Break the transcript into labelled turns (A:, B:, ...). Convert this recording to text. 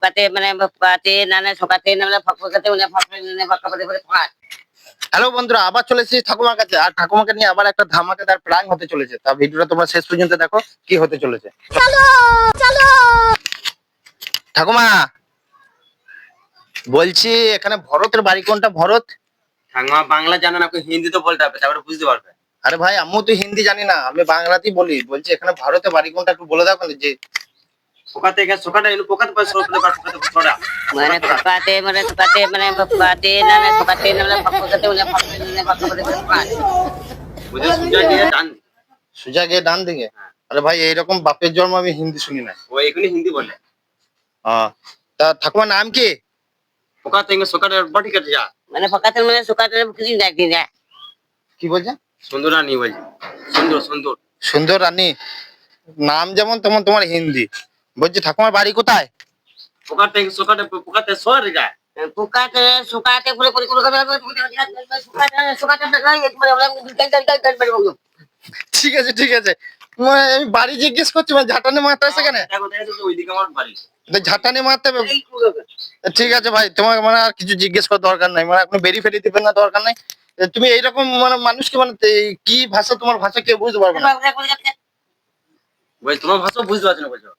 A: Pati mana pati nana sokati nana fakukati unya fakukati nana fakukati ফাট।
B: Hello বন্ধুরা, আবার চলে এসেছি ঠাকুমার কাছে। আর ঠাকুমাকে নিয়ে আবার একটা ধামাকাদার প্র্যাঙ্ক হতে চলেছে। তা ভিডিওটা তোমরা শেষ পর্যন্ত দেখো কি হতে চলেছে। ঠাকুমা বলছি, এখানে ভরতের বাড়ি কোনটা? ভরত
C: ঠাকুমা বাংলা জানে না, হিন্দি তো বলতে হবে, তারপরে বুঝতে পারবে।
B: আরে ভাই, আমিও তো হিন্দি জানি না, আমি বাংলাতেই বলি। বলছি এখানে ভারতের বাড়ি কোনটা একটু বলে দাও কেন। যে
C: পোকাতে গেছে সোকাটা এলো, পোকাতে পাশে সোকাতে পাশে সোকাটা
A: মানে sokati মানে pati nana sokati nana fakukati unya fakukati nana fakukati ফাট।
C: বুঝে সুজা দিয়ে ডান।
B: সোজা গিয়ে ডান দিকে। আরে ভাই, এইরকম বাপের জন্ম আমি হিন্দি শুনি না।
C: ও এখানে হিন্দি বলে।
B: তা ঠাকুমার নাম কি?
C: পোকাতে গেছে সোকাটা বাটি কাটে যা।
A: মানে fakati মানে sokati কিছু দেখি না।
B: কি বলছে?
C: সুন্দর রানী বলছে। সুন্দর সুন্দর
B: সুন্দর রানী। নাম যেমন তেমন তোমার হিন্দি। বলছি ঠাকুমার বাড়ি কোথায়?
C: পোকাতে সোকাটা পোকাতে সোর যায়।
A: Sokati sokati পুরো করে করে sokati sokati
B: ঠিক আছে ঠিক আছে, মানে আমি বাড়ি জিজ্ঞেস করছি, মানে ঝাঁটানি মারতে আছে কেন?
C: ওইদিকে আমার বাড়ি।
B: ঝাঁটানি মারতে হবে। ঠিক আছে ভাই, তোমাকে মানে আর কিছু জিজ্ঞেস করার দরকার নাই, মানে এখন বেরি ফেরি দিবেন না, দরকার নাই। তুমি এইরকম মানে মানুষকে মানে কি ভাষা, তোমার ভাষা কেউ বুঝতে পারবে না।
C: বলছি তোমার ভাষা বুঝতে পারছি না বলছো।